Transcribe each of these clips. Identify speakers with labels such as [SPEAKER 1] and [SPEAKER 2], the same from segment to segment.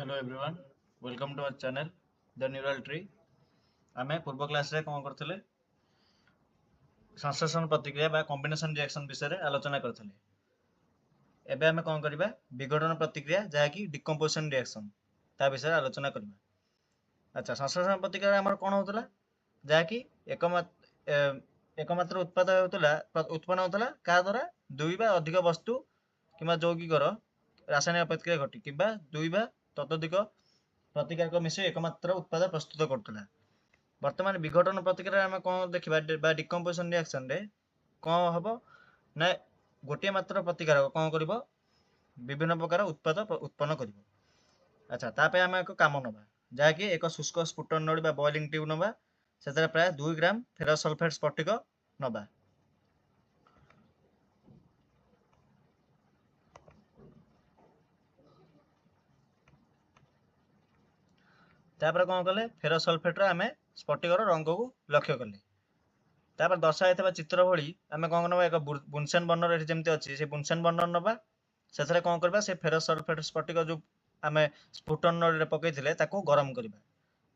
[SPEAKER 1] Hello everyone, welcome to our channel the neural tree. आमे पूर्व class रे कोन करथिले संश्लेषण प्रतिक्रिया बा कॉम्बिनेशन रिएक्शन विषय रे आलोचना करथिले। एबे आमे कोन करबा विघटन प्रतिक्रिया जहा कि डिकम्पोजिशन रिएक्शन ता विषय रे आलोचना करबा। अच्छा, संश्लेषण प्रतिक्रिया हमर कोन होतला जहा कि एकमात्र उत्पाद होतला उत्पन्न होतला का द्वारा दुई बा अधिक वस्तु किबा यौगिकर रासायनिक प्रतिक्रिया घटी किबा दुई बा ततोधिक प्रतिकारक मिश्र एकमात्र उत्पाद प्रस्तुत करथला। वर्तमान विघटन प्रतिक्रिया आम कौन देखा डिकम्पोजिशन रिएक्शन रे कौन हम ना गोटे मात्र प्रतिकारक कौन कर विभिन्न प्रकार उत्पाद उत्पन्न कर। अच्छा, तापे आम एक कम नवा जहाँकि एक शुष्क स्फुटन नली बा बॉइलिंग ट्यूब नवा से प्राय 2 ग्राम फेरस सल्फेट स्फटिक नवा। तापर कौन कले फेरस सल्फेट आम स्फटिकर रंग को लक्ष्य कले। तापर दर्शाई चित्र भली आम कौन ना एक बुनसेन बर्णर जमी अच्छी से बुनसेन बर्णर नवा से कौन करवा से फेरस सल्फेट स्फटिक जो आम स्फुटन नली पकई गरम करवा।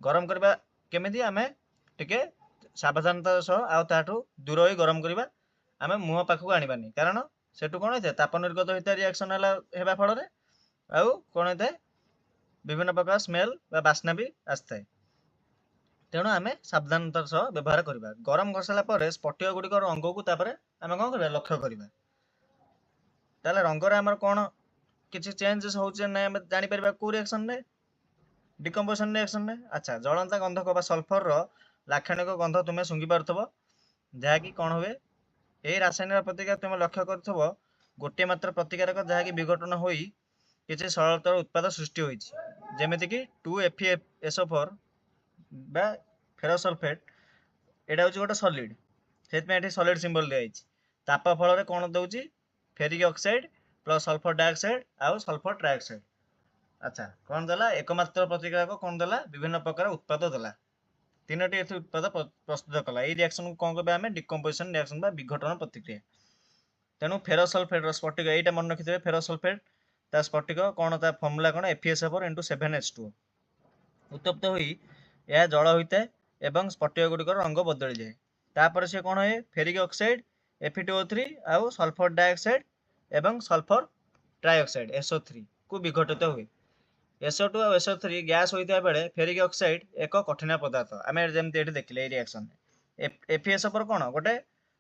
[SPEAKER 1] गरम करवा केमी आम टे सावधानतार सह आठू दूर हो गरम करवा। आम मुह पाखक आनबानी कारण सेठू कौन होता है ताप निर्गत होता है रिएक्शन है फल आउ कौन होता है विभिन्न प्रकार स्मेल बा बास्ना भी आसता है। तेणु आम सावधानतार सह व्यवहार करवा। गरम करसाला स्फटिक गुड़िक रंग को आम कौन कर लक्ष्य करवा। ताले रंग आमर कौन किसी चेंजेस होचे ना जापर कौ रिएक्शन रे डिकम्पोजिशन रिएक्शन रे। अच्छा, जलंता गंधक बा सल्फर लाक्षणिक गंध तुम्हें शुंघी पार्थब जहाँकि कौन हुए यही रासायनिक प्रतिक्रिया तुम लक्ष्य कर गोटे मात्र प्रतिकारक जहाँकि विघटन हो किसी सरलतर उत्पाद सृष्टि होती जमीक 2FeSO4 बा फेरस सल्फेट यहाँ हूँ गोटे सॉलिड से सॉलिड सिंबल दिखाई ताप फल कौन दौर ferric oxide plus sulphur dioxide आउ सल्फर ट्राइऑक्साइड। अच्छा, कौन देला एकमात्र प्रतिकारक कौन देला विभिन्न प्रकार उत्पाद देला तीनोटी उत्पाद प्रस्तुत कला। ये रिएक्शन को कौन कहबे डिकम्पोजिशन रिएक्शन बा विघटन प्रतिक्रिया। तेणु फेरस सल्फेट स्फटिक यहाँ मन रखिथे फेरस सल्फेट ता स्फटिक कौन ता फर्मुला कौन FeSO4 × 7H2 उत्तप्त हुई यह जल होता है एवं स्फटिक गुड़िक रंग बदली जाए। तापर से कौन है फेरिक ऑक्साइड Fe2O3 आउ सल्फर डाइऑक्साइड एवं सल्फर ट्राइऑक्साइड SO3 को विघटित हुए। SO2 और SO3 गैस होता बेले फेरिक ऑक्साइड एक कठिन पदार्थ आम जमी देखिले रिएक्शन FeSO4 कौन गोटे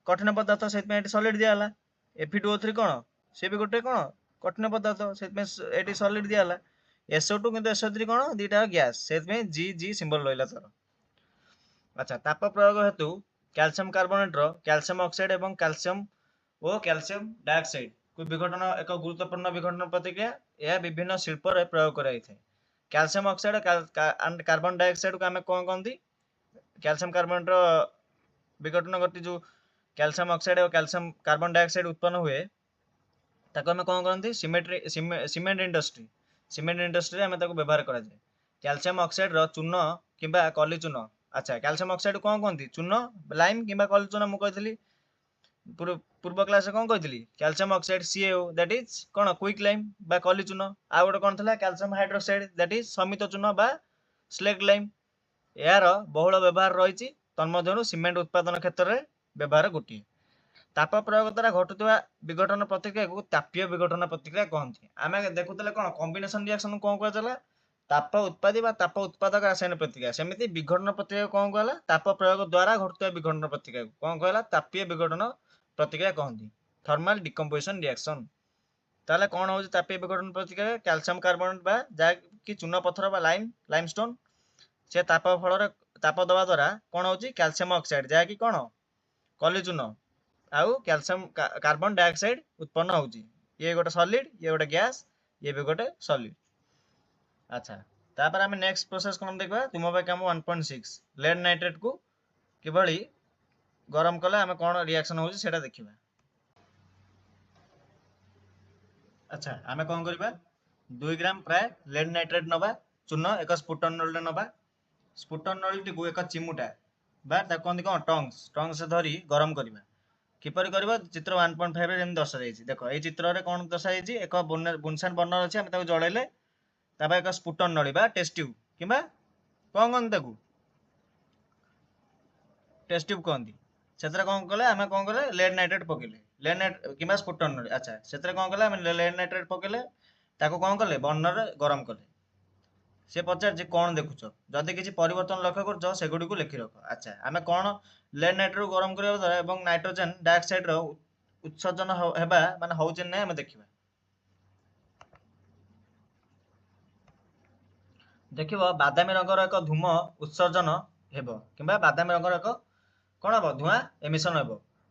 [SPEAKER 1] कठिन पदार्थ से सॉलिड दियाला। Fe2O3 कौन सी भी गोटे कौन कठिन पदार्थ से सॉलिड दियाला। SO2 किंतु SO3 कौन दीटा गैस से G सिंबल रहा तार। अच्छा, ताप प्रयोग हेतु कैल्शियम कार्बोनेट कैल्शियम ऑक्साइड एवं कैल्शियम और कैल्शियम डाइऑक्साइड को विघटन एक गुरुत्वपूर्ण विघटन प्रतिक्रिया यह विभिन्न शिल्प प्रयोग कराई थे। Calcium oxide and carbon dioxide को आम कौन कहती कैल्शियम कार्बोनेट विघटन करती जो कैल्शियम ऑक्साइड और कैल्शियम कार्बन डाइऑक्साइड उत्पन्न हुए ताको आम कौन करती सीमेंट इंडस्ट्री आम व्यवहार कराए कैल्शियम ऑक्साइड चून किंबा कली चून। अच्छा, कैल्शियम ऑक्साइड कौन कहती चून लाइम किंबा कली चून मुझे पूर्व क्लास कौन कही calcium oxide CaO that is कौन क्विक लाइम बा कली चून आउ गोटे कौन था कैल्शियम हाइड्रोक्साइड दैट इज समित चून बा स्लेग लाइम। यार बहुल व्यवहार रही तन्मध्य सीमेंट उत्पादन क्षेत्र में व्यवहार गोटे। ताप प्रयोग द्वारा घटुवा विघटन प्रतिक्रिया को तापीय विघटन प्रतिक्रिया कहते। आम देखुले कौन कॉम्बिनेशन रिएक्शन कौन कहला ताप उत्पादी ताप उत्पादक रासायनिक प्रतिक्रिया सेमती विघटन प्रतिक्रिया कौन कहला ताप प्रयोग द्वारा घटुवा विघटन प्रतिक्रिया कौन कहला तापीय विघटन प्रतिक्रिया कहती थर्मल डिकम्पोजिशन रिएक्शन। ताले कौन हो तापीय विघटन प्रतिक्रिया कैल्शियम कार्बोनेट बा जहाँकि चून पत्थर बा लाइमस्टोन से ताप फल ताप दवा द्वारा कौन हो कैल्शियम ऑक्साइड जहाँकि कौन कली चून आउ कैल्शियम कार्बन डाइऑक्साइड उत्पन्न होची ये गोटे सॉलिड ये गोटे गैस ये भी गोटे सॉलिड। अच्छा, तापर आम नेक्स्ट प्रोसेस कौन देखा तुम कम 1.6 लेड नाइट्रेट को किभली गरम कले आम कौन रिएक्शन होची सेटा देखिबा। अच्छा, आम कौन करबा 2 ग्राम प्राय लेड नाइट्रेट नवा चून एक स्फुटन नली नवा स्फुटन नली को एक चिमुटा बा कहते कौन टंग से धरी गरम करवा। किपर कर चित्र 1.5 जमी दर्शा देख ये चित्र में कौन दर्शा एक बुनसान बर्नर अच्छे आम जड़ेले तापर एक स्पुटन नली बा टेस्ट ट्यूब किंबा कौन कहते ताकू टेस्ट ट्यूब कहती से कौन कले आम कौन कले लेड नाइट्रेट पकेले लेड नाइट कि स्पुटन नली अच्छा से कौन कले आम लेड नाइट्रेट पकेले ताको कौन कले बर्नर गरम कले सी पचार कौन देखुच जदि किसी परिवर्तन लक्ष्य कर सेगुड़ी को लिखि रख अच्छा आम कौन लेड नाइट्रेट गरम करने द्वारा नाइट्रोजेन डाइऑक्साइड उत्सर्जन होगा माने होचे ना आम देखा देख बादामी रंगर एक धूम उत्सर्जन हेब कि बादामी रंगर एक कौन हम धूआं एमिशन हे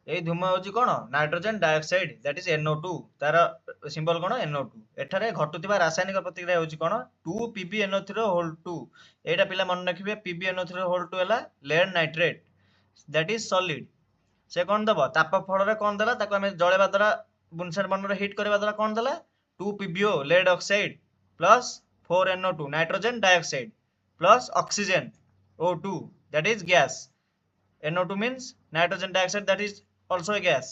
[SPEAKER 1] यही धूम हूँ कौन nitrogen dioxide that is NO2 तार सिंबल कौन NO2 एठारे घटुवा रासायनिक प्रतिक्रिया हूँ कौन 2 PbNO3 होल 2 एटा पिला मन रखिए PbNO3 होल 2 है lead nitrate that is solid से कौन दब ताप फल कौन देला ताको आम जलेवा द्वारा बुनसेन बर्नर हिट करवा द्वारा कौन देला 2 PbO lead oxide plus 4NO2 nitrogen dioxide plus oxygen O2 that is gas NO2 means nitrogen dioxide that is also a gas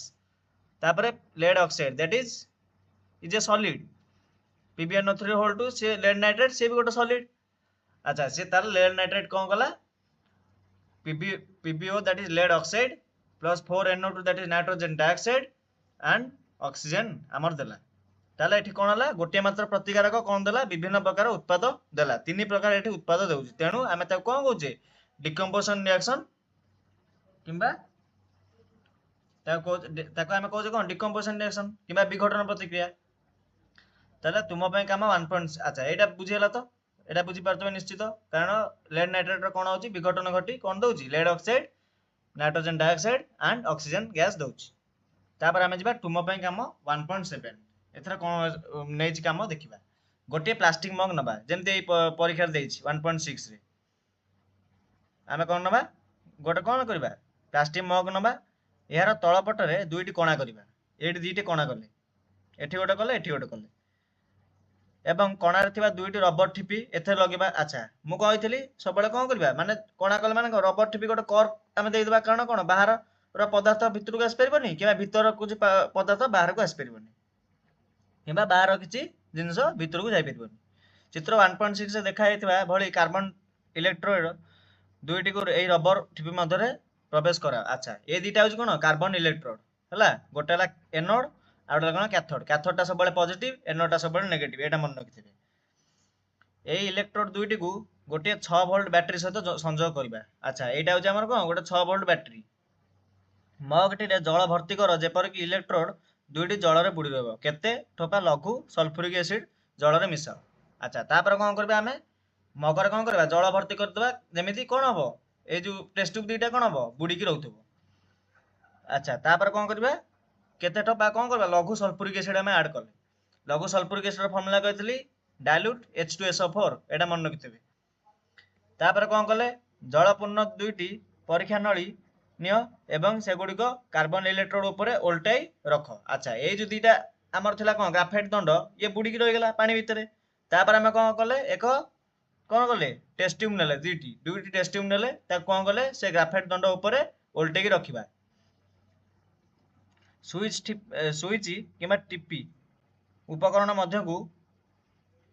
[SPEAKER 1] तापरे lead oxide that is a solid PbNO3 whole 2 से lead nitrate से भी गोटे solid अच्छा से तार lead nitrate कौन कला PbO that is lead oxide plus 4NO2 that is nitrogen dioxide and oxygen आमर देला ताले एठी कोन हला गोटे मात्र प्रतिकारक कोन देला विभिन्न प्रकार उत्पाद देला तीन प्रकार एठी उत्पाद देउछि तेनु आमे त कोन कहउछे डिकम्पोजिशन रिएक्शन किंबा ताको आमे कहउछे कोन डिकम्पोजिशन रिएक्शन किंबा विघटन प्रतिक्रिया ताले तुम पय काम 1. अच्छा एटा बुझियला तो एटा बुझी पारतबे निश्चित कारण लेड नाइट्रेट रो कोन होउछि विघटन घटी कोन दउछि lead oxide nitrogen dioxide and oxygen gas दउछि तापर आमे जिबा तुम पय काम 1.7 एथरा कोन नेछि काम देखिबा गोटे प्लास्टिक मग नबा जेमते परीक्षा देछि 1.6 रे आमे कोन नबा गोटे कोन करबा प्लास्टिक मग नबा यार तल पटरे दुईटी कणा करबा एठी दुईटी कणा कले एठी गोटे कले एठी गोटे कले एवं कणार थिबा दुईटी रबर ठिपी एथे लगेबा अच्छा मु कहितली सबले कोन करबा माने कणा कले माने रबर ठिपी गोटे कर आमे देइ देबा कारण कोन बाहर रो पदार्थ भितर को आस परबनी किबा भीतर कुछ पदार्थ बाहर को आस परबनी किबा बाहर किछि जिंस भीतर को जाई परबनी चित्र 1.6 से देखा हेतिबा भली कार्बन इलेक्ट्रोड दुईटी को ए रबर ठिपी मध्य प्रवेश करा अच्छा ये दुईटा हूँ कौन कार्बन इलेक्ट्रोड है गोटे एनोड आ गोटे कौन कैथोड कैथोडटा सब पॉजिटिव एनोडटा सब नेगेटिव एटा मन रखिथे ये इलेक्ट्रोड दुईटी को गोटे 6 वोल्ट बैटरी सहित संयोग करवा अच्छा यहाँ हूँ आम कौन गोटे 6 वोल्ट बैटरी मगटी जल भर्ती कर जेपरिक इलेक्ट्रोड दुईटी जल में बुड़ी रहा केते ठोपा लघु सल्फ्यूरिक एसिड जल में मिसाओ अच्छा तापर कौन करबा आमे मगर कौन करबा जल भर्ती करदबा जेमिति कौन हबो ए जो टेस्ट ट्यूब दुईटा कौन हबो बुड़ी की रहउथबो अच्छा तापर कौन करबा केते ठोपा कौन करबा लघु सल्फ्यूरिक एसिड आमे ऐड करले लघु सल्फ्यूरिक एसिड फॉर्मूला कहतली डाइल्यूट H2SO4 एटा मन रखिथबे तापर कौन कले जलपूर्ण दुईटी परीक्षा नली नियो एवं सेगुड़ी को कार्बन इलेक्ट्रोड ऊपर ओल्टाई रख अच्छा ये जो दुईटा आमर थिला कौन ग्राफाइट दंड ये बुड़ी की रहीगला पानी भितर तापर आमे कौन कले एक कौन कले टेस्ट ट्यूब नेले दुईटी टेस्ट ट्यूब नेले कौन कले से ग्राफाइट दंड ऊपर ओल्टे रखा सुइच किंबा टीपी उपकरण मध्य को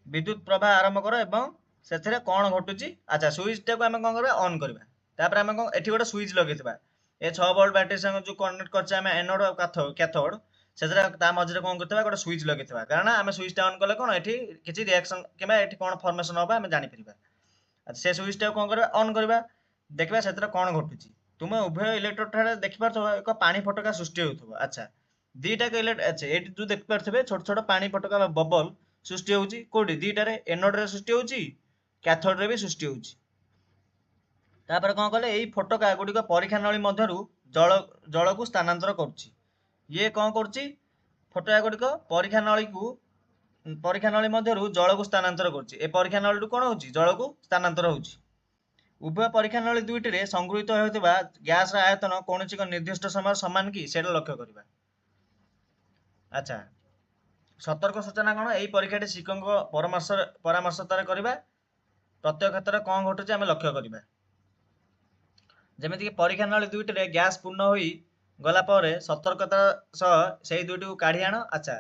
[SPEAKER 1] विद्युत प्रवाह आरंभ कर एवं से कौन घटुची अच्छा सुइच टाक आम कौन करबा ऑन करबा तापर आम कौन एठी गोटे सुइच लगेथिबा ए 6 वोल्ट बैटरी संग जो कनेक्ट करछे आम एनोड और कैथोड सेजरा ता मझरे कौन करथिबा गोटे सुइच लगेथिबा कारण आम सुइच टा ऑन कले कौन एठी किछि रिएक्शन किबा एठी कौन फॉर्मेशन होबा आम जानि परिबा अच्छा से स्विच टा कौन करबा ऑन करबा देखबा सेतरा कौन घटुची तुमे उभय इलेक्ट्रोड ठारे देखि पारथबो एक पानी फटका सृष्टि होथबो अच्छा दीटा के इलेक्ट्रोड अच्छा एठी जो देखि पारथबे छोट छोट पानी फटका बबल सृष्टि होउची कोडी दीटा रे एनोड रे सृष्टि होउची कैथोड रे भी सृष्टि होउची तापर कौन कले एई फटका गुडी को परीक्षा नली मध्यरु जल को स्थानांतर करूची ये कौन करूची फटका गुडी को परीक्षा नली मध्यरु जल को स्थानांतर करूची ए परीक्षा नली कौन होउची जल को स्थानांतर होउची उभय परीक्षा नली दुईटी रे संगृहीत होइतबा गैस रा आयतन कोनोची को निर्दिष्ट समय समान कि सेटा लक्ष्य करबा अच्छा सतर्क सूचना कौन एई परीक्षाटी शिक्षक परामर्शतार करबा प्रत्येक क्षेत्र कौन घटुची आमे लक्ष्य करबा जेमिति कि परीक्षा नली दुईटी रे गैस पूर्ण होई गला परे सतर्कता सह सेही दुईटी को काढी आनो अच्छा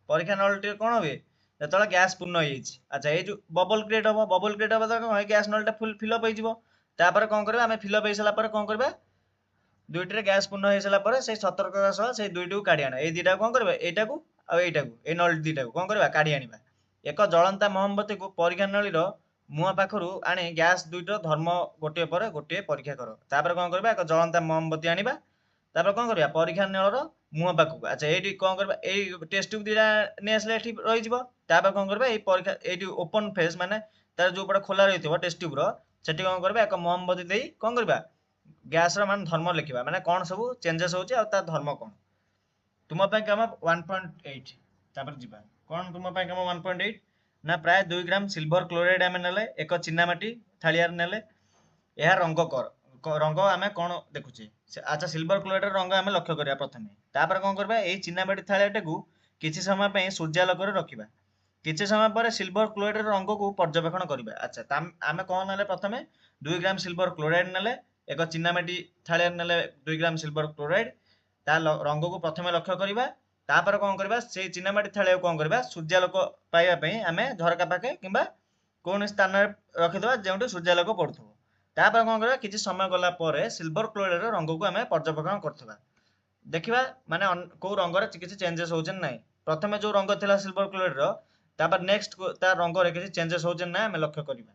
[SPEAKER 1] परीक्षा नली कौन होबे ଯେତେବେଳେ ଗ୍ୟାସ୍ ପୂର୍ଣ୍ଣ ହେଇଯାଇଛି। ଆଚ୍ଛା ଏଇ ଯୋଉ ବବଲ କ୍ରିଏଟ୍ ହବ, ବବଲ କ୍ରିଏଟ୍ ହବା ଦ୍ୱାରା କଣ ଗ୍ୟାସ୍ ନଳୀଟା ଫିଲ୍ଅପ୍ ହେଇଯିବ। ତାପରେ କଣ କରିବା ଆମେ ଫିଲ୍ଅପ୍ ହେଇସାରିଲା ପରେ କଣ କରିବା, ଦୁଇଟିରେ ଗ୍ୟାସ୍ ପୂର୍ଣ୍ଣ ହେଇସାରିଲା ପରେ ସେଇ ସତର୍କତା ସହ ସେଇ ଦୁଇଟିକୁ କାଢି ଆଣିବା। ଏଇ ଦିଟାକୁ କଣ କରିବା, ଏଇଟାକୁ ଆଉ ଏଇଟାକୁ, ଏଇ ନଳୀ ଦିଟାକୁ କଣ କରିବା କାଢି ଆଣିବା। ଏକ ଜଳନ୍ତା ମହମବତୀକୁ ପରୀକ୍ଷା ନଳୀର ମୁହଁ ପାଖରୁ ଆଣି ଗ୍ୟାସ୍ ଦୁଇଟିର ଧର୍ମ ଗୋଟିଏ ପରେ ଗୋଟିଏ ପରୀକ୍ଷା କର। ତାପରେ କଣ କରିବା, ଏକ ଜଳନ୍ତା ମହମବତୀ ଆଣିବା, ତାପରେ କଣ କରିବା ପରୀକ୍ଷା ନଳର ମୁହଁ ପାଖକୁ, ଆଚ୍ଛା ଏଇଠି କଣ କରିବା, ଏଇ ଟେଷ୍ଟ ଟ୍ୟୁବ୍ ଦିଟା ନେଇ ଆସିଲେ ଏଠି ରହିଯିବ। ତାପରେ କଣ କରିବା, ଏଇ ପରୀକ୍ଷା ଏଇଠି ଓପନ ଫେସ୍ ମାନେ ତାର ଯୋଉ ପଟେ ଖୋଲା ରହିଥିବ ଟେଷ୍ଟ ଟ୍ୟୁବ୍ ର, ସେଠି କଣ କରିବା ଏକ ମହମବତୀ ଦେଇ କଣ କରିବା ଗ୍ୟାସ୍ ର ମାନେ ଧର୍ମ ଲେଖିବା, ମାନେ କଣ ସବୁ ଚେଞ୍ଜେସ୍ ହଉଛି ଆଉ ତା ଧର୍ମ କଣ। ତୁମ ପାଇଁ କାମ 1.8। ତାପରେ ଯିବା କଣ ତୁମ ପାଇଁ କାମ 1.8 ନା ପ୍ରାୟ 2 ଗ୍ରାମ ସିଲଭର କ୍ଲୋରାଇଡ୍ ଆମେ ନେଲେ ଏକ ଚିନାମାଟି ଥାଳିଆରେ ନେଲେ। ଏହା ରଙ୍ଗ ରଙ୍ଗ ଆମେ କଣ ଦେଖୁଛେ, ଆଚ୍ଛା ସିଲଭର କ୍ଲୋରାଇଡ୍ ର ରଙ୍ଗ ଆମେ ଲକ୍ଷ୍ୟ କରିବା ପ୍ରଥମେ। ତାପରେ କଣ କରିବା, ଏଇ ଚିନାମାଟି ଥାଳିଆଟାକୁ କିଛି ସମୟ ପାଇଁ ସୂର୍ଯ୍ୟାଲୋକରେ ରଖିବା। କିଛି ସମୟ ପରେ ସିଲଭର କ୍ଲୋରାଇଡ୍ ର ରଙ୍ଗକୁ ପର୍ଯ୍ୟବେକ୍ଷଣ କରିବା। ଆଚ୍ଛା ଆମେ କଣ ନେଲେ, ପ୍ରଥମେ 2 ଗ୍ରାମ ସିଲଭର କ୍ଲୋରାଇଡ୍ ନେଲେ, ଏକ ଚିନାମାଟି ଥାଳିଆରେ ନେଲେ 2 ଗ୍ରାମ ସିଲଭର କ୍ଲୋରାଇଡ୍, ତା ରଙ୍ଗକୁ ପ୍ରଥମେ ଲକ୍ଷ୍ୟ କରିବା। ତାପରେ କଣ କରିବା, ସେଇ ଚିନାମାଟି ଥାଳିଆକୁ କଣ କରିବା ସୂର୍ଯ୍ୟାଲୋକ ପାଇବା ପାଇଁ ଆମେ ଝରକା ପାଖେ କିମ୍ବା କୌଣସି ସ୍ଥାନରେ ରଖିଦେବା ଯେଉଁଠି ସୂର୍ଯ୍ୟାଲୋକ ପଡୁଥିବ। ତାପରେ କଣ କରିବା, କିଛି ସମୟ ଗଲା ପରେ ସିଲଭର କ୍ଲୋରାଇଡ୍ ର ରଙ୍ଗକୁ ଆମେ ପର୍ଯ୍ୟବେକ୍ଷଣ କରୁଥିବା। ଦେଖିବା ମାନେ କୋଉ ରଙ୍ଗରେ କିଛି ଚେଞ୍ଜେସ୍ ହଉଛି ନା ନାହିଁ। ପ୍ରଥମେ ଯୋଉ ରଙ୍ଗ ଥିଲା ସିଲଭର କ୍ଲୋରାଇଡ୍ ର, ତାପରେ ନେକ୍ସଟ ତା ରଙ୍ଗରେ କିଛି ଚେଞ୍ଜେସ୍ ହଉଛି ନା ଆମେ ଲକ୍ଷ୍ୟ କରିବା।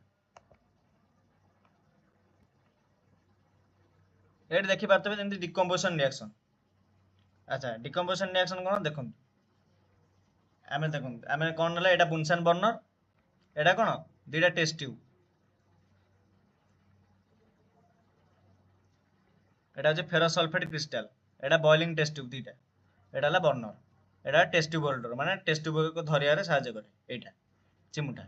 [SPEAKER 1] ଏଠି ଦେଖିପାରୁଥିବେ ଯେମିତି ଡିକମ୍ପୋଜିସନ ରିଆକ୍ସନ। ଆଚ୍ଛା ଡିକମ୍ପୋଜିସନ ରିଆକ୍ସନ କଣ ଦେଖନ୍ତୁ, ଦେଖନ୍ତୁ ଆମେ କଣ ନେଲେ, ଏଇଟା ବୁନସାନ୍ ବର୍ଣ୍ଣର, ଏଇଟା କଣ ଦିଟା ଟେଷ୍ଟ ଟ୍ୟୁବ୍, ଏଟା ହଉଛି ଫେରସ୍ ସଲଫେଟ୍ କ୍ରିଷ୍ଟାଲ, ଏଟା ବଏଲିଂ ଟେଷ୍ଟ ଟ୍ୟୁବ୍ ଦିଟା, ଏଟା ହେଲା ବର୍ଣ୍ଣର, ଏଟା ଟେଷ୍ଟ ଟ୍ୟୁବ୍ ହୋଲ୍ଡର ମାନେ ଟେଷ୍ଟ ଟ୍ୟୁବ୍ ଧରିବାରେ ସାହାଯ୍ୟ କରେ। ଏଇଟା ଚିମୁଟା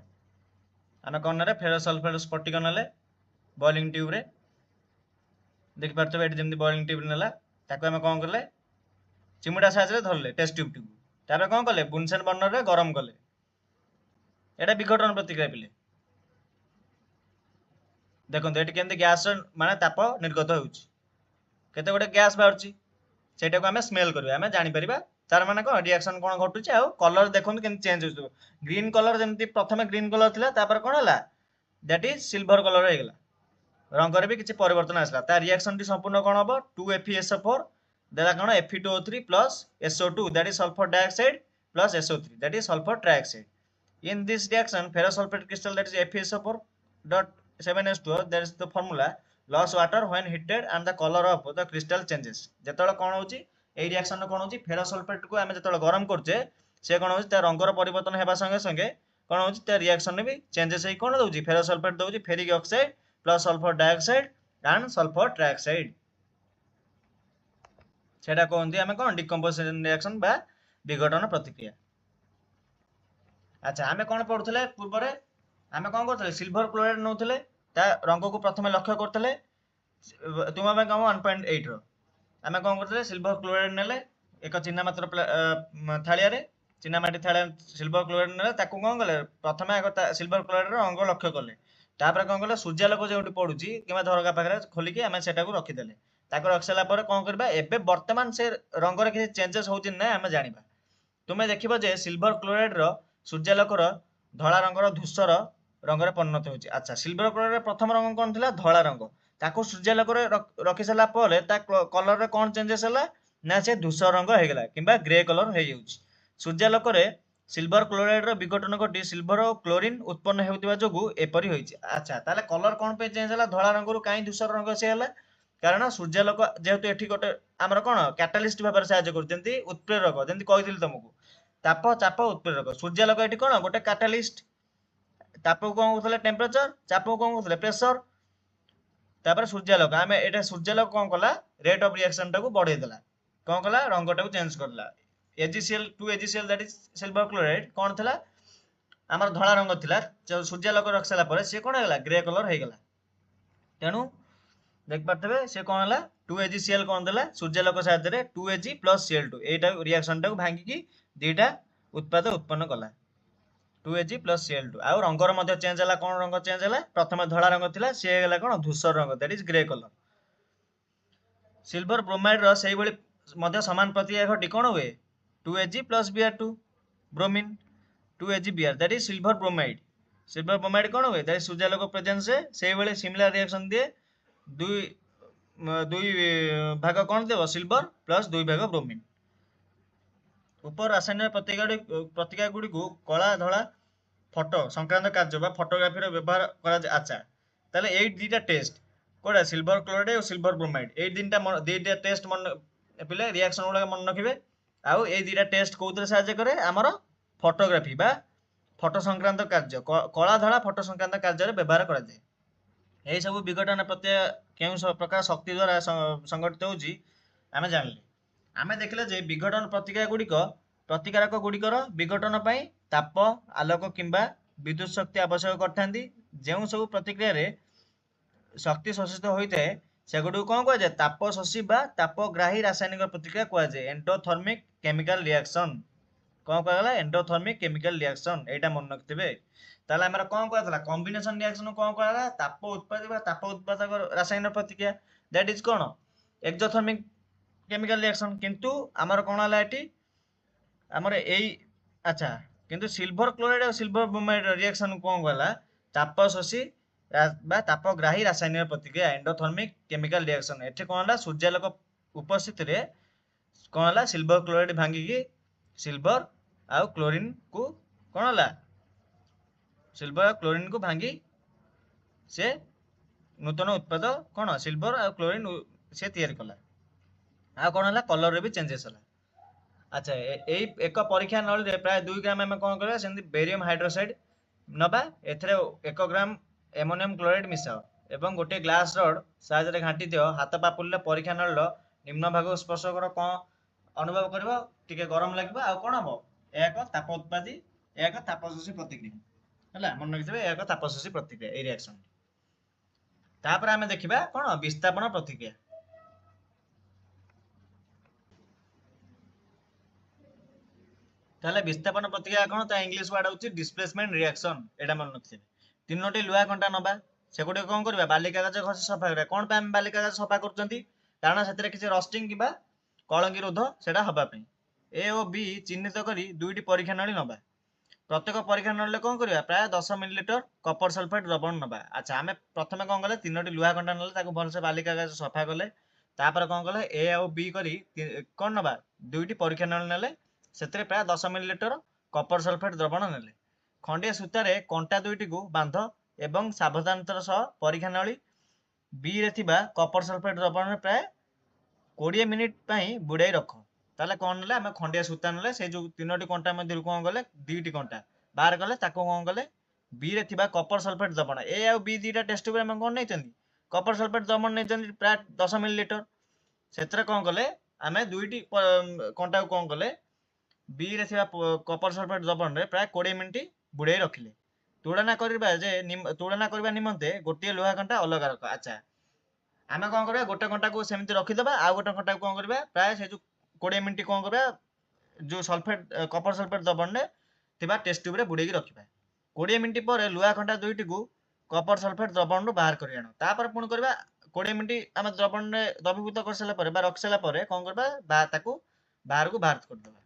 [SPEAKER 1] ଆମେ କଣ ନେଲେ ଫେରସ୍ ସଲଫେଟ୍ ସ୍ଫଟିକ ନେଲେ ବଏଲିଂ ଟ୍ୟୁବ୍ ରେ, ଦେଖିପାରୁଥିବେ ଏଠି ଯେମିତି ବଏଲିଂ ଟ୍ୟୁବ୍ ନେଲା, ତାକୁ ଆମେ କଣ କଲେ ଚିମୁଟା ସାହାଯ୍ୟରେ ଧରିଲେ ଟେଷ୍ଟ ଟ୍ୟୁବ୍ ଟିକୁ, ତାପରେ କଣ କଲେ ବୁନସେନ୍ ବର୍ଣ୍ଣରରେ ଗରମ କଲେ, ଏଟା ବିଘଟନ ପ୍ରତିକ୍ରିୟା ପିଲେ। ଦେଖନ୍ତୁ ଏଠି କେମିତି ଗ୍ୟାସ ମାନେ ତାପ ନିର୍ଗତ ହେଉଛି, କେତେ ଗୋଟେ ଗ୍ୟାସ୍ ବାହାରୁଛି, ସେଇଟାକୁ ଆମେ ସ୍ମେଲ କରିବା, ଆମେ ଜାଣିପାରିବା ତାର ମାନେ କଣ ରିଆକ୍ସନ କଣ ଘଟୁଛି। ଆଉ କଲର ଦେଖନ୍ତୁ କେମିତି ଚେଞ୍ଜ ହଉଛି, ଗ୍ରୀନ କଲର ଯେମିତି ପ୍ରଥମେ ଗ୍ରୀନ କଲର ଥିଲା, ତାପରେ କଣ ହେଲା ଦ୍ୟାଟ୍ ଇଜ ସିଲଭର କଲର ହେଇଗଲା, ରଙ୍ଗରେ ବି କିଛି ପରିବର୍ତ୍ତନ ଆସିଲା। ତା ରିଆକ୍ସନ ଟି ସମ୍ପୂର୍ଣ୍ଣ କଣ ହବ, 2FeSO4 ଦେଲା କଣ Fe2O3 plus SO2 that is sulfur dioxide plus SO3 that is sulfur trioxide. In this reaction ferrosulfate crystal that is FeSO4.7H2O that is the formula loss water when heated and the color of the crystal changes। ଯେତେବେଳେ କଣ ହଉଛି ଏଇ reaction କଣ ହଉଛି, ଫେରୋସଲଫେଟ୍ କୁ ଆମେ ଯେତେବେଳେ ଗରମ କରୁଛେ ସେ କଣ ହଉଛି ତା ରଙ୍ଗର ପରିବର୍ତ୍ତନ ହେବା ସଙ୍ଗେ ସଙ୍ଗେ କଣ ହଉଛି ତା ରିଆକ୍ସନ ବି ଚେଞ୍ଜେସ୍ ହେଇ କଣ ଦଉଛି, ଫେରୋସଲଫେଟ୍ ଦଉଛି ferric oxide plus sulphur dioxide and sulphur trioxide. ସେଟା କୁହନ୍ତି ଆମେ କଣ ଡିକମ୍ପୋଜିସନ ରିଆକ୍ସନ ବା ବିଘଟନ ପ୍ରତିକ୍ରିୟା। ଆଚ୍ଛା ଆମେ କଣ ପଢୁଥିଲେ ପୂର୍ବରେ, ଆମେ କଣ କରୁଥିଲେ ସିଲଭର କ୍ଲୋରାଇଡ୍ ନଉଥିଲେ, ତା ରଙ୍ଗକୁ ପ୍ରଥମେ ଲକ୍ଷ୍ୟ କରୁଥିଲେ। ତୁମ ପାଇଁ କାମ 1.8 ର ଆମେ କଣ କରୁଥିଲେ ସିଲଭର କ୍ଲୋରାଇଡ୍ ନେଲେ ଏକ ଚିହ୍ନା ମାତ୍ର ଥାଳିଆରେ, ଚିହ୍ନାମାଟି ଥାଳିଆ ସିଲଭର କ୍ଲୋରାଇଡ୍ ନେଲେ, ତାକୁ କଣ କଲେ ପ୍ରଥମେ ସିଲଭର କ୍ଲୋରାଇଡ୍ ର ରଙ୍ଗ ଲକ୍ଷ୍ୟ କଲେ। ତାପରେ କଣ କଲେ ସୂର୍ଯ୍ୟାଲୋକ ଯେଉଁଠି ପଡୁଛି କିମ୍ବା ଝରକା ପାଖରେ ଖୋଲିକି ଆମେ ସେଟାକୁ ରଖିଦେଲେ। ତାକୁ ରଖିସାରିଲା ପରେ କଣ କରିବା, ଏବେ ବର୍ତ୍ତମାନ ସେ ରଙ୍ଗରେ କିଛି ଚେଞ୍ଜେସ୍ ହଉଛି ନା ଆମେ ଜାଣିବା। ତୁମେ ଦେଖିବ ଯେ ସିଲଭର କ୍ଲୋରାଇଡ୍ ର ସୂର୍ଯ୍ୟାଲୋକର ଧଳା ରଙ୍ଗର ଧୂସର ରଙ୍ଗରେ ପରିଣତ ହେଉଛି। ଆଚ୍ଛା ସିଲଭର କ୍ଲୋରାଇଡ୍ ପ୍ରଥମ ରଙ୍ଗ କଣ ଥିଲା, ଧଳା ରଙ୍ଗ, ତାକୁ ସୂର୍ଯ୍ୟାଲୋକରେ ରଖି ସାରିଲା ପରେ ତା କଲରରେ କଣ ଚେଞ୍ଜେସ୍ ହେଲା ନା ସେ ଧୂସର ରଙ୍ଗ ହେଇଗଲା କିମ୍ବା ଗ୍ରେ କଲର ହେଇଯାଉଛି। ସୂର୍ଯ୍ୟାଲୋକରେ ସିଲଭର କ୍ଲୋରାଇଡ୍ ର ବିଘଟନ ଘଟି ସିଲଭର ଓ କ୍ଲୋରିନ୍ ଉତ୍ପନ୍ନ ହେଉଥିବା ଯୋଗୁଁ ଏପରି ହୋଇଛି। ଆଚ୍ଛା ତାହେଲେ କଲର କଣ ପାଇଁ ଚେଞ୍ଜ ହେଲା, ଧଳା ରଙ୍ଗରୁ କାହିଁ ଧୂସର ରଙ୍ଗ ସେ ହେଲା, କାରଣ ସୂର୍ଯ୍ୟାଲୋକ ଯେହେତୁ ଏଠି ଗୋଟେ ଆମର କଣ କ୍ୟାଟାଲିଷ୍ଟ ଭାବରେ ସାହାଯ୍ୟ କରୁଛି, ଯେମିତି ଉତ୍ପ୍ରେରକ, ଯେମିତି କହିଥିଲି ତମକୁ ତାପ ଚାପ ଉତ୍ପ୍ରେରକ, ସୂର୍ଯ୍ୟାଲୋକ ଏଠି କଣ ଗୋଟେ କାଟାଲିଷ୍ଟ, ତାପକୁ କଣ କହୁଥିଲେ ଟେମ୍ପରେଚର, ଚାପକୁ କଣ କହୁଥିଲେ ପ୍ରେସର। ତାପରେ ସୂର୍ଯ୍ୟାଲୋକ ଆମେ ଏଇଟା ସୂର୍ଯ୍ୟାଲୋକ କଣ କଲା ରେଟ୍ ଅଫ ରିଆକ୍ସନ ଟାକୁ ବଢେଇ ଦେଲା, କଣ କଲା ରଙ୍ଗଟାକୁ ଚେଞ୍ଜ କରିଲା। AgCl 2AgCl that is silver chloride କଣ ଥିଲା ଆମର ଧଳା ରଙ୍ଗ ଥିଲା, ସୂର୍ଯ୍ୟାଲୋକ ରଖି ସାରିଲା ପରେ ସେ କଣ ହେଇଗଲା ଗ୍ରେ କଲର ହେଇଗଲା। ତେଣୁ ଦେଖିପାରୁଥିବେ ସେ କଣ ହେଲା 2AgCl କଣ ଦେଲା ସୂର୍ଯ୍ୟାଲୋକ ସାହାଯ୍ୟରେ 2Ag plus Cl2 ଏଇଟା ରିଆକ୍ସନ ଟାକୁ ଭାଙ୍ଗିକି ଦିଟା ଉତ୍ପାଦ ଉତ୍ପନ୍ନ କଲା 2Ag plus Cl2। ଆଉ ରଙ୍ଗର ମଧ୍ୟ ଚେଞ୍ଜ ହେଲା, କଣ ରଙ୍ଗ ଚେଞ୍ଜ ହେଲା, ପ୍ରଥମେ ଧଳା ରଙ୍ଗ ଥିଲା ସିଏ ହେଇଗଲା କଣ ଧୂସର ରଙ୍ଗ that is grey colour. Silver bromide ର ସେଇଭଳି ମଧ୍ୟ ସମାନ ପ୍ରତିକ୍ରିୟା ଘଟି କଣ ହୁଏ 2Ag plus Br2 bromine 2 AgBr that is silver bromide. Silver bromide कौन हुए that is सूर्यालोक प्रेजेंस से ସେଇ भଳି सिमिलर रिएक्शन दिए दुई दुई भाग कौन देव सिल्वर प्लस 2 भाग ब्रोमीन उपर रासायनिक प्रतिक्रिया गुड़ी को कला धला फटो संक्रांत कार्य बा फोटोग्राफी व्यवहार करा अच्छा ताले एई दीटा टेस्ट कोडा सिल्वर क्लोराइड और सिल्वर ब्रोमाइड एई दीटा टेस्ट मन पिले रिएक्शन गुडा मन रखिबे आउ एई दीटा टेस्ट कोउतरे सहाय्य करे हमर फोटोग्राफी बा फोटो संक्रांत कार्य कला धला फोटो संक्रांत कार्य व्यवहार करा जाय यही सब विघटन प्रत्यय केउं प्रकार शक्ति द्वारा संगठित होउची आमे जानले आमे देखले जे विघटन प्रतिक्रिया गुड़िक प्रतिकारक गुड़िकर विघटन पई ताप आलोक किंबा विद्युत शक्ति आवश्यक करथांती जेउ सब प्रतिक्रिया रे शक्ति शोषित होइते सेगुडू कोन कहै जे ताप शोषी बा तापग्राही रासायनिक प्रतिक्रिया कहै जे एंडोथर्मिक केमिकल रिएक्शन कौन कहला एंडोथर्मिक केमिकल रिएक्शन एटा मन रखिबे ताले हमरा कौन कहला कॉम्बिनेशन रिएक्शन कौन कहला ताप उत्पादक बा ताप उत्पादक रासायनिक प्रतिक्रिया that is cone exothermic chemical reaction किंतु हमर कोन हला एटी हमर एई अच्छा किंतु सिल्वर क्लोराइड और सिल्वर ब्रोमाइड रिएक्शन कौन कहला ताप शोषी बा तापग्राही रासायनिक प्रतिक्रिया एंडोथर्मिक केमिकल रिएक्शन एठी कोन हला सूर्यालोक उपस्थित रे कोन हला सिल्वर क्लोराइड भांगी की सिल्वर आउ क्लोरीन को कौन हला सिल्वर और क्लोरीन को भांगी से नूतन उत्पाद कौन सिल्वर और क्लोरीन से तैयार कला आ कौन हला कलर रे भी चेंजेस हला अच्छा एई एक परीक्षा नली रे प्राय 2 ग्राम में कौन करबा सेंती बेरियम हाइड्रोक्साइड नबा एथरे 1 ग्राम एमोनियम क्लोराइड मिसाओ एवं गोटे ग्लास रड साहाय्य रे घांटी दियो हाथ पापुले परीक्षा नल निम्न भाग स्पर्श कर कौन अनुभव करबा टिके गरम लागबा आ कोन हबो एक ताप उत्पादी एक तापशोषी प्रतिक्रिया हला मन रखिबे एक तापशोषी प्रतिक्रिया ए रिएक्शन तापर हमें देखिबा कोन विस्थापन प्रतिक्रिया ताले विस्थापन प्रतिक्रिया कोन ता इंग्लिश वर्ड होची डिस्प्लेसमेंट रिएक्शन एटा मन रखिबे तीनोटी लुहा कंटा नबा सेगुडे कोन करबा बाली कागज घसी सफा करबा कोन पे हम बाली कागज सफा करचंती कारण सेतरे किछि रस्टिंग किबा कलंकी रोध सेटा हबा पई ए और बी चिन्हित करी दुईटी परीक्षा नली नबा प्रत्येक परीक्षा नली कोन करबा प्राय 10 मिलीलीटर कपर सल्फेट द्रवण नबा अच्छा हमें प्रथमे कोन गले तीनोटी लुहा कंटा नले ताको भलसे बाली कागज सफा करले तापर कोन गले ए और बी करी कोन नबा दुईटी परीक्षा नली नले सेतरे प्राय 10 मिलीलीटर कपर सल्फेट द्रवण नेले खंडिया सूतारे कंटा दुईटी को बांध एवं सावधानतार सह परीक्षा नली बी रे थिबा कपर सल्फेट द्रवण प्राय 20 मिनिट पई बुड़ाई रख ताले कोन ले हम खंडिया सूता नले से जो तीनोटी कंटा मध्य कोन गले दुईटी कंटा बाहर गले ताको कोन गले बी रे थिबा कपर सल्फेट द्रवण ए आ बी दीटा टेस्ट ट्यूब हम कोन नै चंदी कपर सल्फेट द्रवण नै चंदी प्राय 10 मिलीलीटर सेतरे कोन गले हमें दुईटी कंटा कोन गले बी रे थिबा कपर सल्फेट द्रवण रे प्राय 20 मिनिट बुड़ाई रखिले तुलना करबा निमंते गोटे लोहा कंटा अलग रख अच्छा आमे कोन करबा गोटे घंटा को सेमति रखि दबा आ गोटे घंटा को कोन करबा प्राय से जो 20 मिनिट कोन करबा जो सल्फेट कपर सल्फेट द्रवण ने थिबा टेस्ट ट्यूब रे बुडेई रखिबा 20 मिनिट पर लुहा घंटा दुईटी को कपर सल्फेट द्रवण रो बाहर करि आनो तापर पुन करबा 20 मिनिट आमे द्रवण रे द्रवीभूत कर सला पर बा रख सला पर कोन करबा बा ताको बाहर को बाहर कर दबा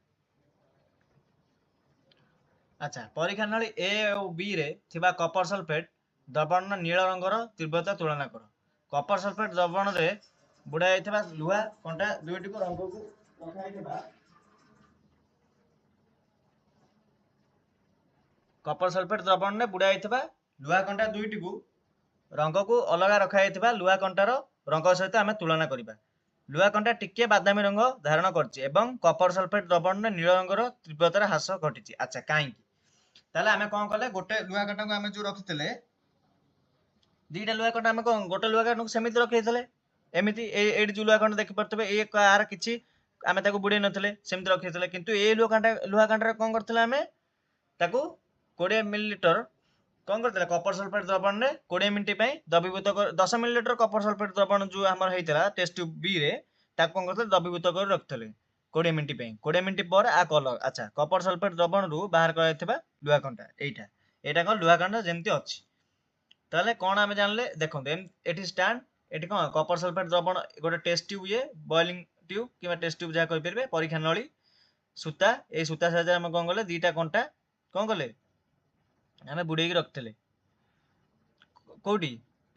[SPEAKER 1] अच्छा परीक्षा नली ए और बी रे थिबा कपर सल्फेट द्रवण नील रंगर तीव्रता तुलना करो कपर सल्फेट द्रवण रे बुड़ा जाइथिबा लुहा कंटा दुईटी को रंग को रखाइथिबा कपर सल्फेट द्रवण रे बुड़ा जाइथिबा लुहा कंटा दुईटी को रंग को अलग रखाइथिबा लुहा कंटार रंग सहित आमे तुलना करिबा लुहा कंटा टिके बादामी रंग धारण करछि एवं कपर सल्फेट द्रवण रे नील रंगर तीव्रतार ह्रास घटिछि अच्छा काई ताले आमे कोन कले गोटे लुहा कंटा को आमे जो रखितले दीटा लुहा कंटा आमे कोन गोटे लुहा कंटा को समिति रखितले एमिति एडी जो लुहा कंटा देखि परतबे ए कार किछि आमे ताको बुडे नथले समिति रखितले किंतु ए लुहा कंटा रे कोन करथले आमे ताको 20 मिलीलीटर कोन करथले कपर सल्फेट द्रवण रे 20 मिनिट पई द्रवीभूत कर 10 मिलीलीटर कपर सल्फेट द्रवण जो हमर हेइतला टेस्ट ट्यूब बी रे ताको कोन करथले द्रवीभूत कर रखथले 20 मिनिट पई 20 मिनिट पर आ कलर अच्छा कपर सल्फेट द्रवण रु बाहर कराइथिबा लुहा कंटा एटा कोन लुहा कंटा जेमति अछि ताले कोन आमे जानले देखों एठी स्टैंड एठी कोन कपर सल्फेट द्रवण गोटे टेस्ट ट्यूब ये बॉइलिंग ट्यूब किबा टेस्ट ट्यूब जा कहि परबे परीक्षा नली सूता ए सूता साजा हम कोन गले दीटा कंटा कौन कले आम बुड़े रखते कौटी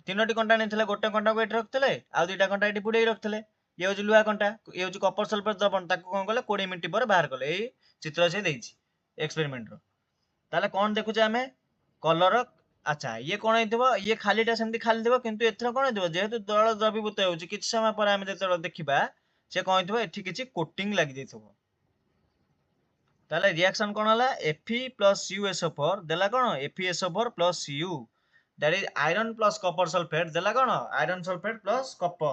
[SPEAKER 1] 3टी कंटा नहीं गोटे कंटा को ये रखते आउ 2टा कंटा ये बुड़े रखते ये हूँ लुहा कंटा ये हूँ कपर सल्फेट द्रवण कौन कले 20 मिनट पर बाहर कले यही चित्र से एक्सपेरिमेंट ताले कौन देखुचे आम कलर अच्छा ये कौन हो ये खालीटा सेमती खाली थी किंतु एथर कौन हो जेहेतु जल द्रवीभूत हो किसी समय पर आम जो देखा से कौन हो एठी किसी कोटिंग लग जाइए ताले रिएक्शन कौन है Fe plus CuSO4 देला कौन FeSO4 plus Cu that is iron plus copper sulfate देला कौन iron sulfate plus copper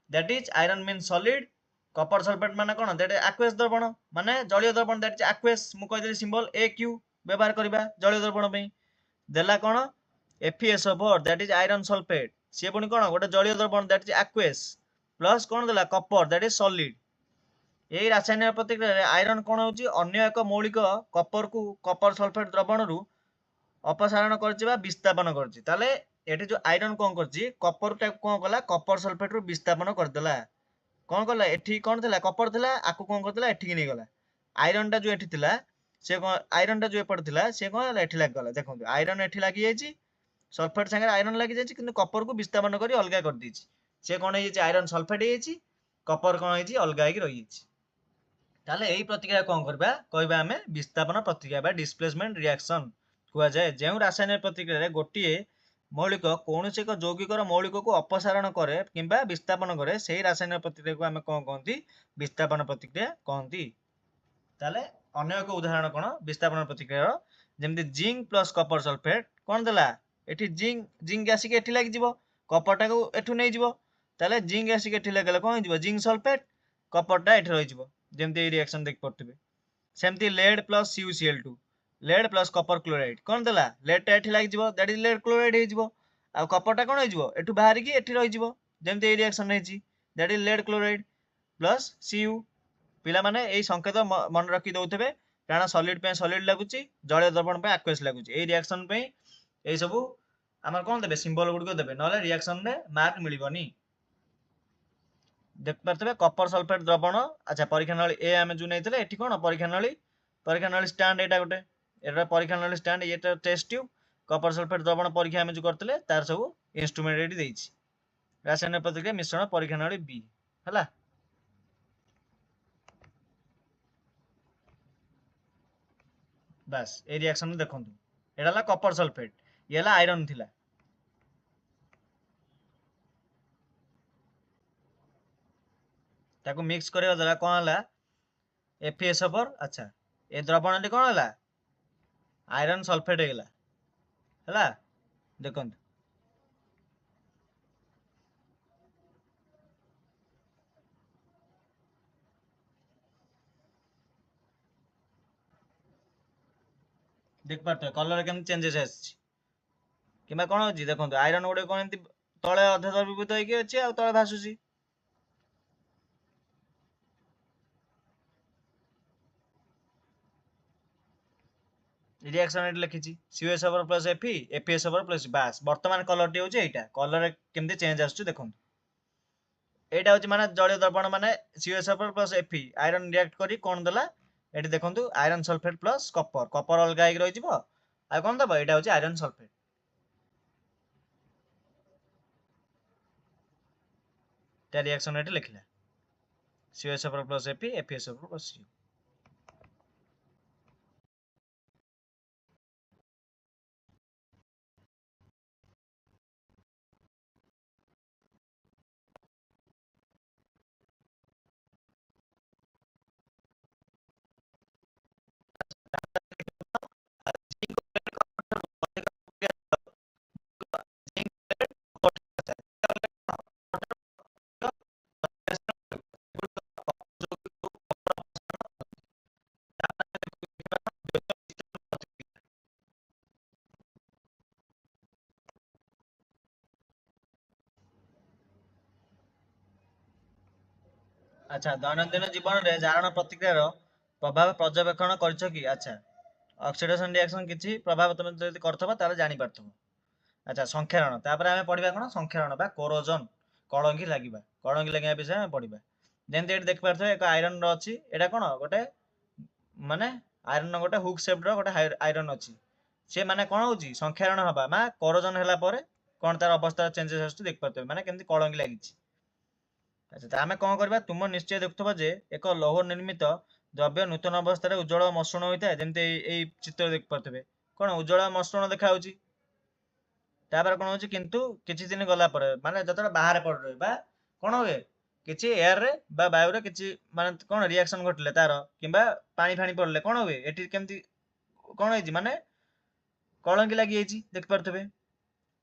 [SPEAKER 1] that is iron means solid copper sulfate माने कौन that is aqueous द्रवण माने जलीय द्रवण that is aqueous मु कहि देली सिंबल AQ व्यवहार करबा जलीय द्रवण पे देला कौन FeSO4 that is iron sulfate से पुनी कौन गोटे जलीय द्रवण that is aqueous प्लस कौन देला copper that is solid यही रासायनिक प्रतिक्रिया आयरन कौन होची अन्य एक मौलिक कपर को कपर सल्फेट द्रवण रु अपसारण करछि बा विस्थापन करछि ताले एठी जो आयरन कौन करछि कपर टा कौन कला कपर सल्फेट रु विस्थापन कर देला कौन कला एठी कौन थिला कपर थिला आकु कौन करथिला एठी नै गला आयरन टा जो एठी थिला से आयरन टा जो एपड़ थिला से कौन एठी लाग गला देखो आयरन एठी लागि जायछि सल्फेट संगे आयरन लागि जायछि किंतु कपर को विस्थापन करी अलगा कर दिछि से कौन हे आयरन सल्फेट हे जायछि कपर कौन हे अलगा हे रहि जायछि ताले यही प्रतिक्रिया कौन करबा कहबा हमें विस्थापन प्रतिक्रिया बा डिस्प्लेसमेंट रिएक्शन कुआ जाए जो रासायनिक प्रतिक्रिया रे गोटिए मौलिक कौन से एक यौगिकर मौलिक को अपसारण करे किंबा विस्थापन करे सही रासायनिक प्रतिक्रिया को हमें कौन कहती विस्थापन प्रतिक्रिया कहती ताले अन्य एक उदाहरण कौन विस्थापन प्रतिक्रिया जेमति जिंक प्लस कपर सल्फेट कौन देला एठी जिंक आसिक एठी लागि जिवो कपरटा को एठु नै जिवो ताले जिंक आसिक एठी लागले कौन जिवो जिंक सल्फेट कपरटा एठी रहि जिवो जेमती रिएक्शन देख पड़ते सेमती lead plus CuCl2 lead plus copper chloride कौन देला लेड टा एठी लागि जिवो दैट इज लेड क्लोराइड हे जिवो आ कपरटा कौन हे जिवो एठु बाहर की एठी रहि जिवो जेमती रिएक्शन हेछि that is lead chloride plus Cu पिला माने एई संकेत मन रखी दउथबे कारण सॉलिड पे सॉलिड लागुची जलीय द्रवण पे एक्वस लागुची एई रिएक्शन पे एई सब हमर कौन देबे सिंबल गुड को देबे नले रिएक्शन रे मार्क मिलिबनी देख पारते कपर सल्फेट द्रवण अच्छा परीक्षा नली ए आम जो नहीं एठी कौन परीक्षा नली स्टैंड एटा गोटे एटा परीक्षा नली स्टैंड ये टेस्ट ट्यूब कपर सल्फेट द्रवण परीक्षा आम जो करते तार सब इंस्ट्रूमेंट एटी देछि रासायनिक प्रतिक्रिया मिश्रण परीक्षा नली बी हला बस ए रिएक्शन देखंतु एटा ला कपर सल्फेट ये ला आयरन थिला ताको मिक्स करबा द्वारा कौन हला FeSO4 अच्छा ए द्रवण टी कौन हला आयरन सल्फेट हेगला हला देखंतु देख पारते कलर केम चेंजेस आछि किबा कौन होछि देखंतु आयरन गोटे कौन एंती तळे अधे द्रवीभूत होइके अछि आ तळे भासुछि रिएक्शन एट लिखिछि CuSO4 plus Fe FeSO4 plus बास वर्तमान कलर टी होछि एटा कलर केमते चेंज आछुछि देखंतु एटा होछि माने जलीय द्रवण माने CuSO4 plus Fe iron react करी कोन देला एटी देखंतु iron sulphate plus Kapoor Kapoor अलगा हेक रहि जिवो आ कोन दबो एटा होछि आयरन सल्फेट ता रिएक्शन एटी लिखला CuSO4 plus Fe FeSO4 plus Cu अच्छा दैनंदिन जीवन रे जारण प्रतिक्रियार प्रभाव पर्यवेक्षण करछ कि अच्छा ऑक्सीडेशन रिएक्शन किछि प्रभाव तुम जदि करथबा ताले जानि पारथबो अच्छा संख्यारण तापर हमें पढिबा कोन संख्यारण बा कोरोजन कलंगी लागिबा विषय में पढिबा जेंते एट देख पारथबे एक आयरन रो अछि एटा कोन गोटे माने आयरन गोटे हुक शेप्ड गोटे आयरन अच्छी सी मैंने कौन हो संख्यारण हवा मा करोजन है कौन तार अवस्था चेंजेस आस देखिए मैंने केमती कलंगी लगी। अच्छा आम कौन करवा तुम निश्चय देखुव जे एक लौह निर्मित द्रव्य नूतन अवस्था उज्जवल मसृण होता है जमती चित्र देखिपे कौन उज्जवल मसृण देखा तापर कौन हो किंतु किछि दिन गला पर माने जतरा बाहर पड़ रही कौन हुए किछि एयर रे बा वायु रे किछि माने कौन रिएक्शन घटले तार किंबा पानी फानी पड़ले कौन हुए एटी केमती कौन होइछि माने कलंकी लगी जाइछि देखि पारथबे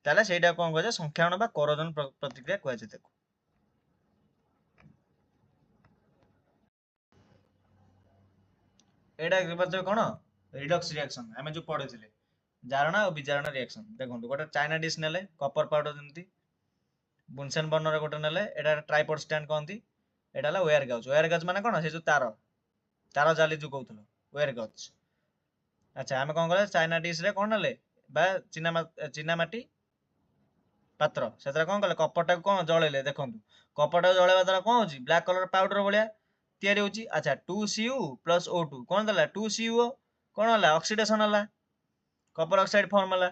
[SPEAKER 1] ताले सेटा कौन कहजे संख्यारण बा करोजन प्रतिक्रिया कहजे ताको। एटा देखिपारथबे कौन रिडक्स रिएक्शन आमे जो पढिथिले जारण और विजारण रिएक्शन देखंतु गोटे चाइना डिश नेले कपर पाउडर जेमती बुनसेन बर्नर गोटे नेले एटा tripod stand कहंती Etah La where गाउज माने कौन से जो तार तार जाली जो कहउथलो वेयर गाउज। अच्छा आमे कौन करे चाइना डिश रे कौन नेले बा चीना माटी पात्र से कौन कले कपटा कौन जलेले देखंतु कपटा जलेवा द्वारा कौन होची ब्लैक कलर पाउडर भलिया तैयारी होची। अच्छा 2Cu + O2 कौन देला 2Cu कौन होला ऑक्सीडेशन होला कपर ऑक्साइड फॉर्म होला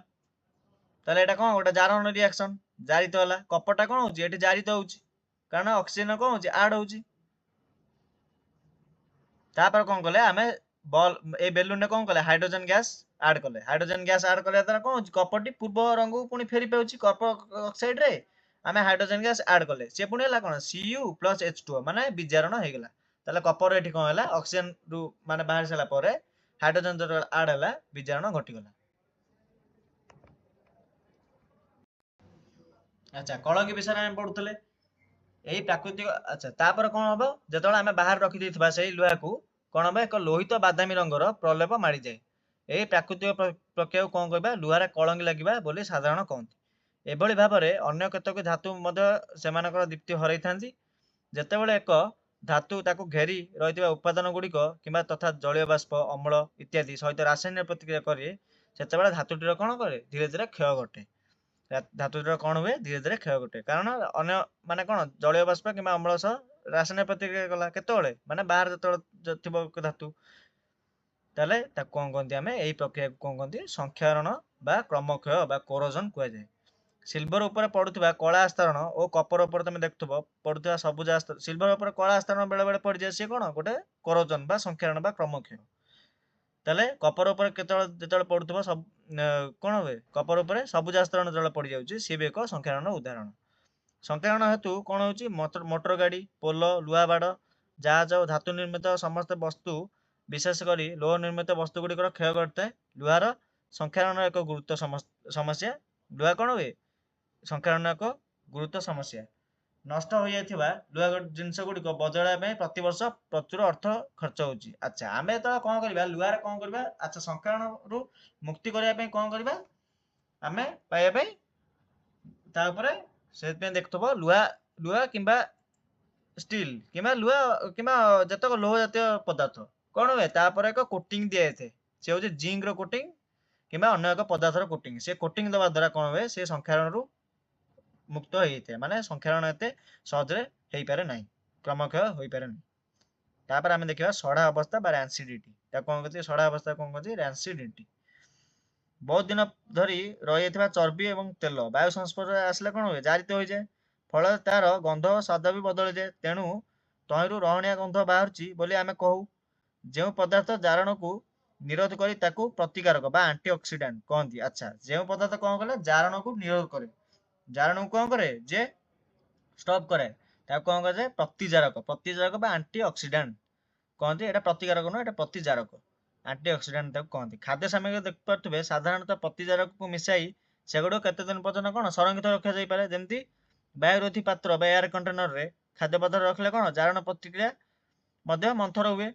[SPEAKER 1] ताले एटा कौन गोटे जारण रिएक्शन जारित होला कपटा कौन होची एठी जारित होची कारण ऑक्सीजन कौन होची ऐड होची। तापर कौन कले आमे बॉल ए बेलून ने कौन कले हाइड्रोजन गैस ऐड कले द्वारा कौन होची कपटी पूर्व रंग को पुनी फेरी पाउची कपर ऑक्साइड रे आमे हाइड्रोजन गैस ऐड कले से पुनी हला कौन Cu + H2O माने विजारण हे गेला ताले कपर एठी कौन हला ऑक्सीजन रु माने बाहर सला परे हाइड्रोजन जो ऐड हला विजारण घटी गला। अच्छा कलंकी विषय में पढ़ुले यही प्राकृतिक। अच्छा तापर कौन हम जो आम बाहर रखी से लुहा को कौन हम एक लोहित बादामी रंगर प्रलेप माड़ी जाए यही प्राकृतिक प्रक्रिया कौन कह लुहार कलंकी लगे बोली साधारण कहते। एभली भाव में अन्य केतक धातु से दीप्ति हर जितेबाला एक धातु ताकू घेरी रही उपादान गुड़िक कि तथा जलीय बाष्प अम्ल इत्यादि सहित रासायनिक प्रतिक्रिया करे से धातुटीर कौन करे धीरे धीरे क्षय घटे धातुटीर कौन हुए धीरे धीरे क्षय घटे कारण अन्य माने कौन जलीय बाष्प कि अम्ल सह रासायनिक प्रतिक्रिया कला केतबेले माने बाहर जो थी धातु ताले कौन कहते आम यही प्रक्रिया कौन कहते संख्यारण बा क्रमक्षय बा कोरोजन कहुए। सिल्वर उपर पड़ुवा कला आस्तरण और कपर उपर तुम देखुव पड़ुवा सबुज सिल्वर उपर कला आस्तरण बेले बेले पड़ जाए सी कौन गोटे कोरोजन बा संख्यारण बा क्रमक्षय ताले कपर उपर जो पड़ुव सब कौन हुए कपर उपर सबुज आस्तरण जो पड़ जाऊँगी सी भी एक संख्यारण उदाहरण। संख्यारण हेतु कौन हो मोटर गाड़ी पोल लुहा बाड़ जहाज और धातु निर्मित समस्त वस्तु विशेषकर लौह निर्मित वस्तु गुड़िकर क्षय करता है लुहार संख्यारण एक गुरुत्व समस्या लुहा कौन हुए संख्यारण एक गुरुत्व समस्या नष्ट हो जाइथिबा लुहा जिनस गुड़िक बदलवा प्रति वर्ष प्रचुर अर्थ खर्च होची। अच्छा आमे तो कौन करबा लुहार कौन करबा अच्छा संख्यारण रु मुक्ति करबा कौन करबा आमे पाइबा से देखुव लुहा लुहा किंबा स्टील किंबा लुहा किंबा जतक लोह जातीय पदार्थ कौन हुए तापर एक कोटिंग दिया जाए से हूँ जिंक रो कोटिंग किंबा अन्य एक पदार्थर कोटिंग से कोटिंग दवा द्वारा कौन हुए से संख्यारण रु मुक्त होते माने संख्यारण एते सहजरे हो पारे ना क्रमक्षय हो पारे ना। तापर आम देखा सड़ा अवस्था बा रैंसिडिटी कौन कहते सड़ा अवस्था कौन कहते रैंसिडिटी बहुत दिन धरी रही चर्बी और तेल वायु संस्पर्श आसले कौन हुए जारित हो जाए फल तार गंध स्वाद भी बदल जाए तेणु तहिरू रहणिया गंध बाहर बोली आम कहू जो पदार्थ जारण को निरोध करी ताकू प्रतिकारक बा एंटीऑक्सीडेंट कहती। अच्छा जो पदार्थ कौन कले जारण को निरोध करे जारण को कौन करे जे स्टॉप करे कौन कहे प्रतिजारक बा एंटीऑक्सीडेंट कहती एटा प्रतिकारक नुह एटा प्रतिजारक एंटीऑक्सीडेंट कहती। खाद्य सामग्री देखिपे साधारणतः प्रतिजारक को मिसाई सेगुड़ केते दिन पर्यटन कौन संरक्षित रखा जापे जमी वायुरोधी पात्र एयर कंटेनर रे खाद्य पदार्थ रखले कौन जारण प्रतिक्रिया मंथर हुए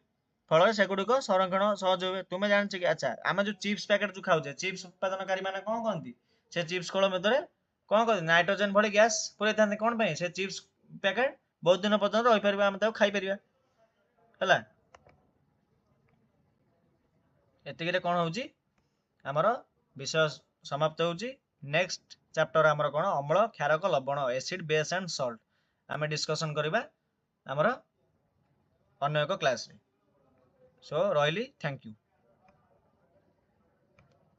[SPEAKER 1] फल सेगुड़िक संरक्षण सहज हुए तुम्हें जान कि। अच्छा आम जो चिप्स पैकेट जो खाऊे चिप्स उत्पादनकारी मैंने कौन कहती से चिप्स खोल मध्य कौन कहते नाइट्रोजन भली गैस पूरे था कौन से चिप्स पैकेट बहुत दिन पर्यटन रही पार आम खाई पार है एतिक कौन हो आमर विषय समाप्त होची। नेक्स्ट चैप्टर आमर कौन अम्ल क्षारक लवण एसिड बेस एंड सॉल्ट आम डिस्कसन करबा आमर अन्य एक क्लास रे। सो रही थैंक यू।